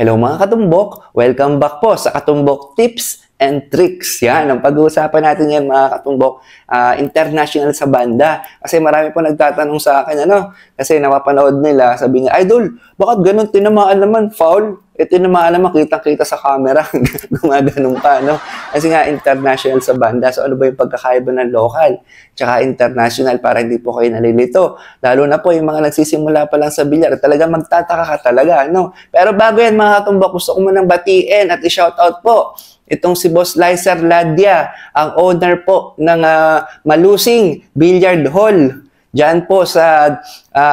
Hello mga katumbok! Welcome back po sa Katumbok Tips and Tricks. Yan, ang pag-uusapan natin yan mga katumbok, international sa banda. Kasi marami po nagtatanong sa akin, kasi napapanood nila, sabi niya, Idol, bakit ganun tinamaan naman, foul? Tinamaan naman, kitang-kita sa camera, gumaganon pa, Kasi nga, international sa banda. So ano ba yung pagkakaiba ng local? Tsaka international para hindi po kayo nalilito. Lalo na po yung mga nagsisimula pa lang sa bilyar, talaga magtataka ka talaga, Pero bago yan mga katumbok, gusto ko munang batiin at i-shoutout po itong si Boss Lizer Ladia, ang owner po ng Malusing Billiard Hall, dyan po sa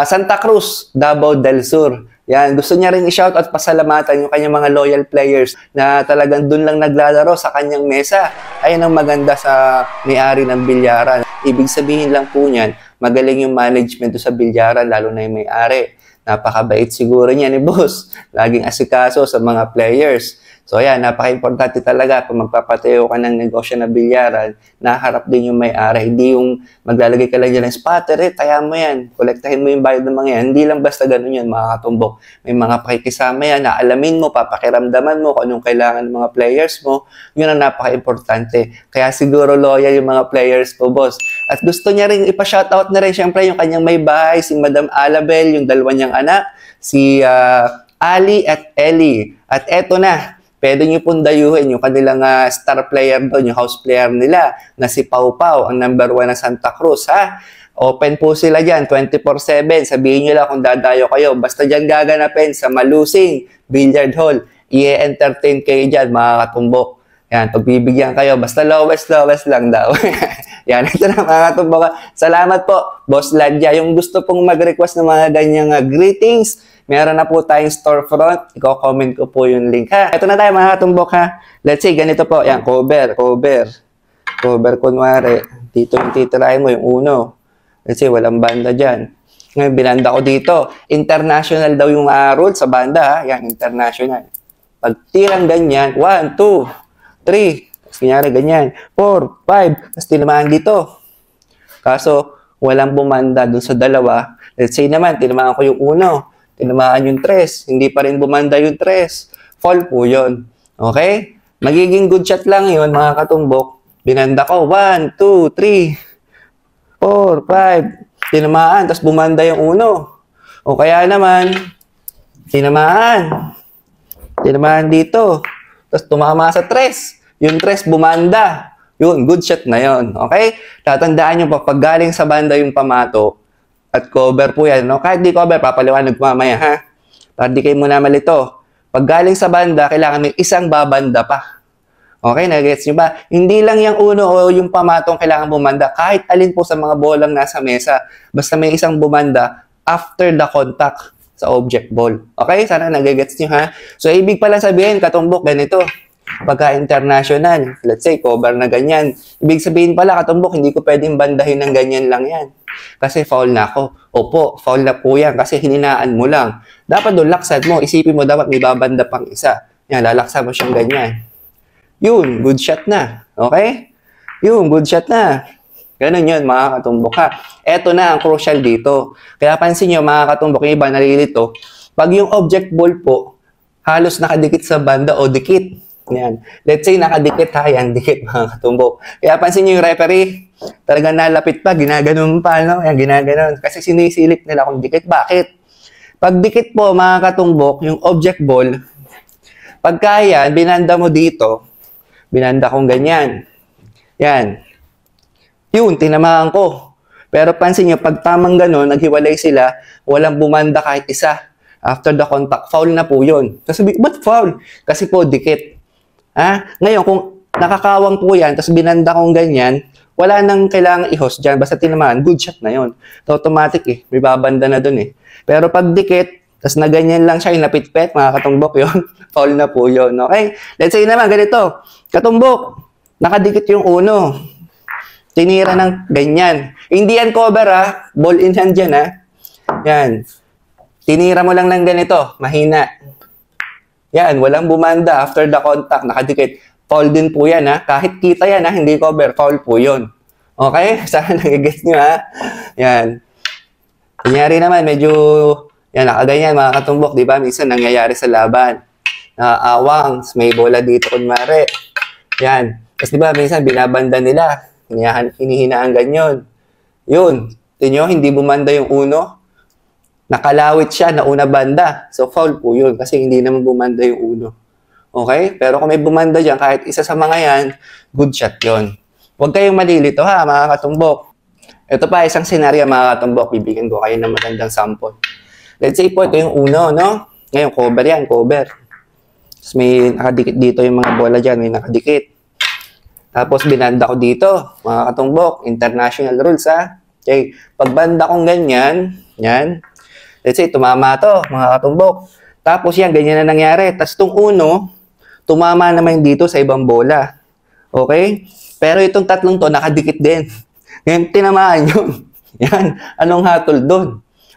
Santa Cruz, Davao del Sur. Yan, gusto niya rin i-shout at pasalamatan yung kanyang mga loyal players na talagang dun lang naglalaro sa kanyang mesa. Ayun ang maganda sa may-ari ng bilyaran. Ibig sabihin lang po niyan, magaling yung management sa bilyaran, lalo na yung may-ari. Napakabait siguro niya ni boss. Laging asikaso sa mga players. So ayan, napaka-importante talaga kung magpapatayo ka ng negosyo na bilyaran, naharap din yung may-ari. Hindi yung maglalagay ka lang dyan ng spotter, kaya mo yan, kolektahin mo yung bayad ng mga yan. Hindi lang basta ganun yan, mga katumbok. May mga pakikisama yan na alamin mo, papakiramdaman mo kung anong kailangan ng mga players mo. Yun ang napaka-importante. Kaya siguro loyal yung mga players po, boss. At gusto niya rin ipa-shoutout na rin, syempre, yung kanyang may bahay, si Madam Alabel, yung dalawa niyang anak, si Ali at Ellie. At eto na, pwede nyo pong dayuhin yung kanilang star player doon, yung house player nila, na si Pau Pau, ang number 1 ng Santa Cruz, ha? Open po sila dyan, 24/7. Sabihin nyo lang kung dadayo kayo. Basta dyan gaganapin sa Malusing Billiard Hall. I-entertain kayo dyan, mga katumbok. Yan, pagbibigyan kayo. Basta lowest lang daw. Yan, ito na mga katumbok. Salamat po, Boss Ladia. Yung gusto pong mag-request ng mga ganyang greetings, meron na po tayong storefront. I-comment ko po yung link, ha. Ito na tayo mga katumbok, ha. Let's say, ganito po. Yan, cover. Cover, kunwari. Dito yung titirahin mo, yung uno. Let's say, walang banda dyan. Ngayon, binanda ko dito. International daw yung rule sa banda, ha. Yan, international. Pag tirang ganyan, 1, 2, 3. Tapos kunyari, ganyan. 4, 5. Tapos tinamaan dito. Kaso, walang bumanda dun sa dalawa. Let's say naman, tinamaan ko yung uno. Tinamaan yung 3. Hindi pa rin bumanda yung 3. Fall po yun. Okay? Magiging good shot lang yun, mga katumbok. Binanda ko. 1, 2, 3, 4, 5. Tinamaan. Tapos bumanda yung uno. O kaya naman, tinamaan. Tinamaan dito. Tapos tumama sa 3. Yung 3 bumanda. Yun, good shot na yun. Okay? Tatandaan nyo pa, pag galing sa banda yung pamato, at cover po yan, Kahit di cover, papaliwanag ko mamaya, ha? Para di kayo muna malito. Pag galing sa banda, kailangan may isang babanda pa. Okay, nagets nyo ba? Hindi lang yung uno o yung pamatong kailangan bumanda. Kahit alin po sa mga bolang nasa mesa, basta may isang bumanda after the contact sa object ball. Okay? Sana nagagets nyo, ha? So, ibig pala sabihin, katumbok, ganito. Pagka international, let's say, cover na ganyan. Ibig sabihin pala, katumbok, hindi ko pwedeng bandahin ng ganyan lang yan. Kasi foul na ako. Opo, foul na po yan kasi hininaan mo lang. Dapat doon, laksan mo. Isipin mo dapat may babanda pang isa. Yan, lalaksan mo siyang ganyan. Yun, good shot na. Okay? Yun, good shot na. Ganun yun, mga katumbok, ha. Eto na ang crucial dito. Kaya pansin nyo, mga katumbok, yung iba nalilito, pag yung object ball po, halos nakadikit sa banda o dikit. Yan. Let's say, nakadikit, ha? Yan, dikit, mga katumbok. Kaya pansin nyo yung referee, talagang nalapit pa, ginaganon pa, Yan, ginaganon. Kasi sinisilip nila kung dikit. Bakit? Pag dikit po, mga katumbok, yung object ball, pagka yan, binanda mo dito, binanda kong ganyan. Yan. Yun, tinamaan ko. Pero pansin nyo, pag tamang ganon, naghiwalay sila, walang bumanda kahit isa. After the contact, foul na po yun. Kasi, ba't foul? Kasi po, dikit. Ha? Ngayon, kung nakakawang po yan, tapos binanda kong ganyan, wala nang kailangan i-host dyan. Basta tinamaan, good shot na yun. So, automatic may babanda na dun Pero pag dikit, tapos na ganyan lang siya, yung napitpet, mga katumbok yun, foul na po yun. Okay? Let's say naman, ganito. Katumbok, nakadikit yung uno. Tinira ng ganyan. Hindi yan cover, ha? Ball in hand yan, ha? Yan. Tinira mo lang ng ganito, mahina. Yan, walang bumanda after the contact, nakadikit. Foul din po yan, ha? Kahit kita yan, ha? Hindi cover, foul po yun. Okay? Sana nagigets nyo, ha? Yan. Kunyari naman, medyo, yan, nakaganyan, mga katumbok, di ba? Minsan nangyayari sa laban. naaawang, may bola dito kunwari. Yan. Tapos diba, minsan binabanda nila, hinihinaan ganyan. Yun. Tingnan nyo, hindi bumanda yung uno. Nakalawit siya na una banda. So, foul po yun kasi hindi naman bumanda yung uno. Okay? Pero kung may bumanda dyan, kahit isa sa mga yan, good shot yun. Huwag kayong malilito ha, mga katumbok. Ito pa, isang senaryo mga katumbok. Bibigyan ko kayo ng magandang sample. Let's say po, ito yung uno, no? Ngayon, cover yan, cover. Tapos may nakadikit dito yung mga bola dyan, may nakadikit. Tapos binanda ko dito, mga katumbok, international rules ha. Okay, pag banda kong ganyan, yan. Let's say, tumama to, mga katumbok. Tapos yan, ganyan na nangyari. Tapos itong uno, tumama naman dito sa ibang bola. Okay? Pero itong tatlong to, nakadikit din. Ngayon, tinamaan yun. Yan, anong hatol doon?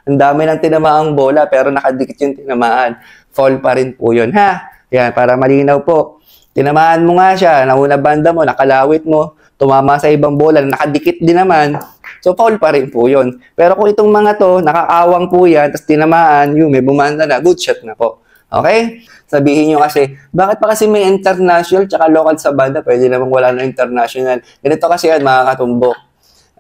Ang dami ng tinamaang bola, pero nakadikit yung tinamaan. Fall pa rin po yun, ha? Yan, para malinaw po. Tinamaan mo nga siya, nauna banda mo, nakalawit mo, tumama sa ibang bola, nakadikit din naman. So, foul pa rin po yun. Pero kung itong mga to, nakaawang po yan, tapos tinamaan, yun, may bumanda na, good shot na po. Okay? Sabihin nyo kasi, bakit pa kasi may international tsaka local sa banda? Pwede namang wala na international. Ganito kasi yan, mga katumbok.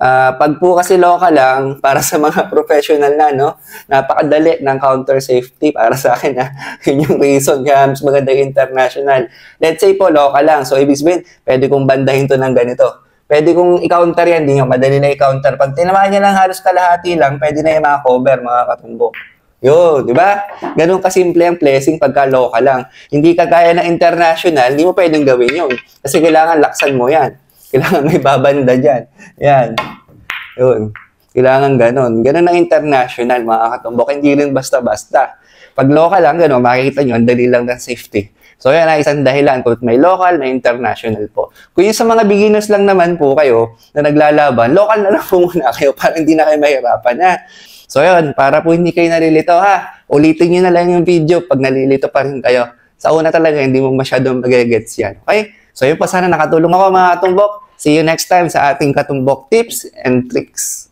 Pag po kasi local lang, para sa mga professional na, no? Napakadali ng counter safety para sa akin, ha? Yun yung reason kaya mas maganda yung international. Let's say po, local lang. So, ibig sabihin, pwede kong bandahin to ng ganito. Pwede kong i-counter yan, di nyo, madali na i-counter. Pag tinamaan nyo lang halos kalahati lang, pwede na yung mga cover, mga katumbok. Yun, di ba? Ganun kasimple ang placing pagka local lang. Hindi kagaya ng international, hindi mo pwedeng gawin yun. Kasi kailangan laksan mo yan. Kailangan may babanda dyan. Yan. Yun. Kailangan ganun. Ganun ang international, mga katumbok. Hindi rin basta-basta. Pag local lang, ganun, makikita nyo, ang dali lang ng safety. So, yan ay isang dahilan kung may local na international po. Kung yung sa mga beginners lang naman po kayo na naglalaban, local na lang po muna kayo para hindi na kayo mahirapan, ha? So, yun, para po hindi kayo nalilito, ha? Ulitin nyo na lang yung video pag nalilito pa rin kayo. Sa una talaga, hindi mo masyadong magagets yan. Okay? So, yun po, sana nakatulong ako, mga katumbok. See you next time sa ating katumbok tips and tricks.